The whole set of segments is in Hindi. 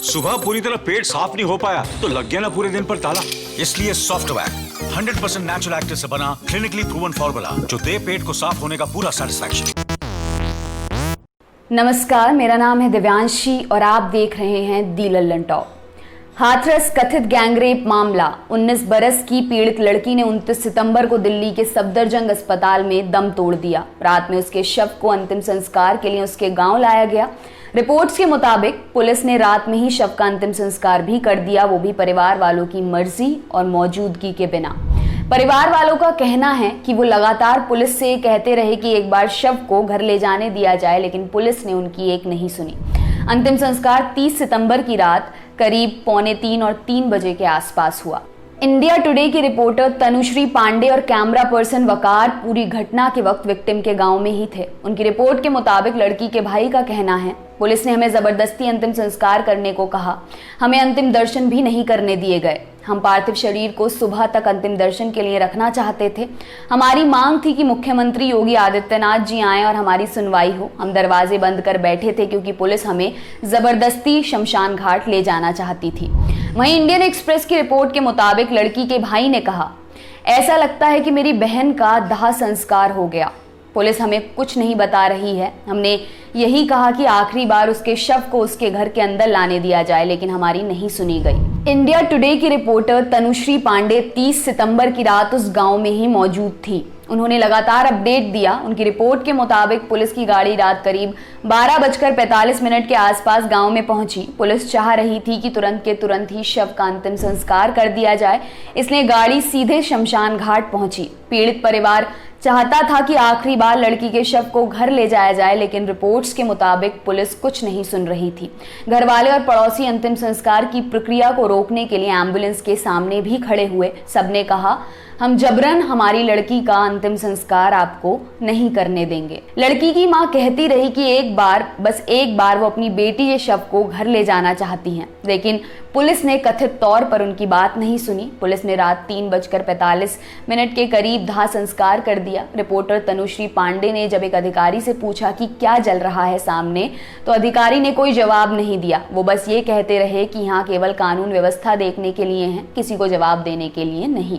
सुबह पूरी तरह पेट साफ नहीं हो पाया तो लग गया ना पूरे दिन पर ताला। इसलिए सॉफ्टवैक 100% नेचुरल एक्टिव से बना क्लिनिकली प्रूवन फॉर्मूला जो दे पेट को साफ होने का पूरा सेटिस्फैक्शन। नमस्कार, मेरा नाम है दिव्यांशी और आप देख रहे हैं दी लल्लन टॉक। हाथरस कथित गैंगरेप मामला। 19 बरस की पीड़ित लड़की ने 29 सितंबर को दिल्ली के सफदरजंग अस्पताल में दम तोड़ दिया। रात में उसके शव को अंतिम संस्कार के लिए उसके गांव लाया गया। रिपोर्ट्स के मुताबिक पुलिस ने रात में ही शव का अंतिम संस्कार भी कर दिया, वो भी परिवार वालों की मर्जी और मौजूदगी के बिना। परिवार वालों का कहना है कि वो लगातार पुलिस से कहते रहे कि एक बार शव को घर ले जाने दिया जाए, लेकिन पुलिस ने उनकी एक नहीं सुनी। अंतिम संस्कार 30 सितंबर की रात करीब 2:45 और 3 बजे के आसपास हुआ। इंडिया टुडे की रिपोर्टर तनुश्री पांडे और कैमरा पर्सन वकार पूरी घटना के वक्त विक्टिम के गांव में ही थे। उनकी रिपोर्ट के मुताबिक लड़की के भाई का कहना है, पुलिस ने हमें जबरदस्ती अंतिम संस्कार करने को कहा, हमें अंतिम दर्शन भी नहीं करने दिए गए। हम पार्थिव शरीर को सुबह तक अंतिम दर्शन के लिए रखना चाहते थे। हमारी मांग थी कि मुख्यमंत्री योगी आदित्यनाथ जी आएं और हमारी सुनवाई हो। हम दरवाजे बंद कर बैठे थे क्योंकि पुलिस हमें जबरदस्ती शमशान घाट ले जाना चाहती थी। वहीं इंडियन एक्सप्रेस की रिपोर्ट के मुताबिक लड़की के भाई ने कहा, ऐसा लगता है कि मेरी बहन का दाह संस्कार हो गया। पुलिस हमें कुछ नहीं बता रही है। हमने यही कहा कि आखिरी बार उसके शव को उसके घर के अंदर लाने दिया जाए, लेकिन हमारी नहीं सुनी गई। इंडिया टुडे की रिपोर्टर तनुश्री पांडे 30 सितंबर की रात उस गांव में ही मौजूद थी। उन्होंने लगातार अपडेट दिया। उनकी रिपोर्ट के मुताबिक पुलिस की गाड़ी रात करीब 12:45 के आसपास गांव में पहुंची। पुलिस चाह रही थी कि तुरंत के तुरंत ही शव का अंतिम संस्कार कर दिया जाए, इसलिए गाड़ी सीधे शमशान घाट पहुंची। पीड़ित परिवार चाहता था कि आखिरी बार लड़की के शव को घर ले जाया जाए, लेकिन रिपोर्ट्स के मुताबिक पुलिस कुछ नहीं सुन रही थी। घरवाले और पड़ोसी अंतिम संस्कार की प्रक्रिया को रोकने के लिए एम्बुलेंस के सामने भी खड़े हुए। सबने कहा, हम जबरन हमारी लड़की का अंतिम संस्कार आपको नहीं करने देंगे। लड़की की मां कहती रही कि बस एक बार वो अपनी बेटी के शव को घर ले जाना चाहती हैं, लेकिन पुलिस ने कथित तौर पर उनकी बात नहीं सुनी। पुलिस ने रात 3:45 के करीब दाह संस्कार कर दिया। रिपोर्टर तनुश्री पांडे ने जब एक अधिकारी से पूछा कि क्या जल रहा है सामने, तो अधिकारी ने कोई जवाब नहीं दिया। वो बस ये कहते रहे कि यहाँ केवल कानून व्यवस्था देखने के लिए है, किसी को जवाब देने के लिए नहीं।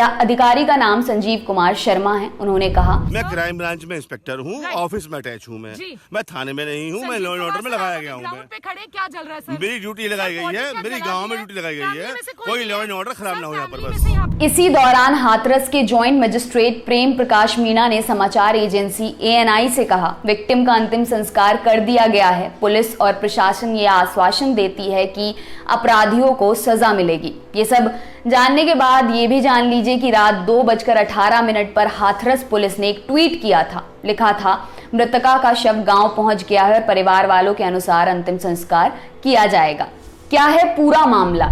अधिकारी का नाम संजीव कुमार शर्मा है। उन्होंने कहा, मैं क्राइम ब्रांच में इंस्पेक्टर हूँ, ऑफिस में अटैच हूँ। मैं थाने में नहीं हूँ, मैं लॉ एंड ऑर्डर में लगाया गया हूँ। क्या चल रहा है सर? मेरी ड्यूटी लगाई गई है, मेरी गांव में ड्यूटी लगाई गई है। कोई लॉ एंड ऑर्डर खराब ना हो यहाँ पर बस। इसी दौरान हाथरस के जॉइंट मजिस्ट्रेट प्रेम प्रकाश मीणा ने समाचार एजेंसी ANI से कहा, विक्टिम का अंतिम संस्कार कर दिया गया है। पुलिस और प्रशासन ये आश्वासन देती है कि अपराधियों को सजा मिलेगी। ये सब जानने के बाद ये भी जान लीजिए कि रात 2:18 पर हाथरस पुलिस ने एक ट्वीट किया था। लिखा था, मृतका का शव गांव पहुंच गया है और परिवार वालों के अनुसार अंतिम संस्कार किया जाएगा। क्या है पूरा मामला?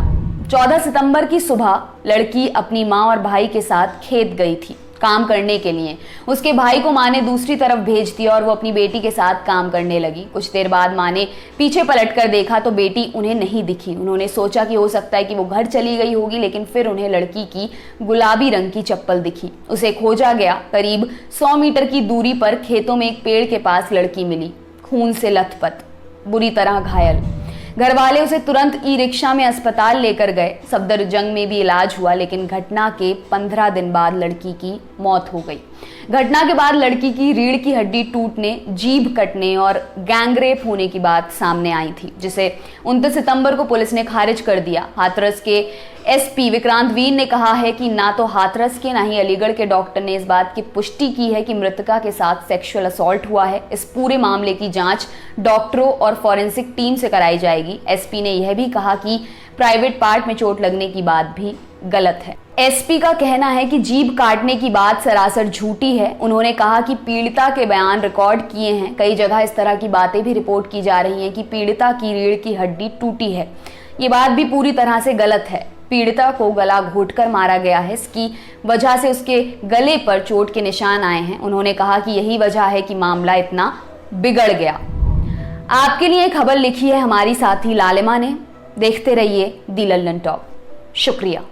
14 सितंबर की सुबह लड़की अपनी मां और भाई के साथ खेत गई थी काम करने के लिए। उसके भाई को मां ने दूसरी तरफ भेज दिया और वो अपनी बेटी के साथ काम करने लगी। कुछ देर बाद मां ने पीछे पलटकर देखा तो बेटी उन्हें नहीं दिखी। उन्होंने सोचा कि हो सकता है कि वो घर चली गई होगी, लेकिन फिर उन्हें लड़की की गुलाबी रंग की चप्पल दिखी। उसे खोजा गया। करीब 100 मीटर की दूरी पर खेतों में एक पेड़ के पास लड़की मिली, खून से लथपथ, बुरी तरह घायल। घरवाले उसे तुरंत ई-रिक्शा में अस्पताल लेकर गए। सफदरजंग में भी इलाज हुआ, लेकिन घटना के 15 दिन बाद लड़की की मौत हो गई। घटना के बाद लड़की की रीढ़ की हड्डी टूटने, जीभ कटने और गैंगरेप होने की बात सामने आई थी, जिसे 29 सितंबर को पुलिस ने खारिज कर दिया। हाथरस के SP विक्रांत वीर ने कहा है कि ना तो हाथरस के ना ही अलीगढ़ के डॉक्टर ने इस बात की पुष्टि की है कि मृतका के साथ सेक्सुअल असॉल्ट हुआ है। इस पूरे मामले की जांच डॉक्टरों और फॉरेंसिक टीम से कराई जाएगी। SP ने यह भी कहा कि प्राइवेट पार्ट में चोट लगने की बात भी गलत है। SP का कहना है कि जीभ काटने की बात सरासर झूठी है। उन्होंने कहा कि पीड़िता के बयान रिकॉर्ड किए हैं। कई जगह इस तरह की बातें भी रिपोर्ट की जा रही हैं कि पीड़िता की रीढ़ की हड्डी टूटी है। ये बात भी पूरी तरह से गलत है। पीड़िता को गला घोंटकर मारा गया है, इसकी वजह से उसके गले पर चोट के निशान आए हैं। उन्होंने कहा कि यही वजह है कि मामला इतना बिगड़ गया। आपके लिए खबर लिखी है हमारी साथी लालिमा ने। देखते रहिए दी लल्लन टॉक। शुक्रिया।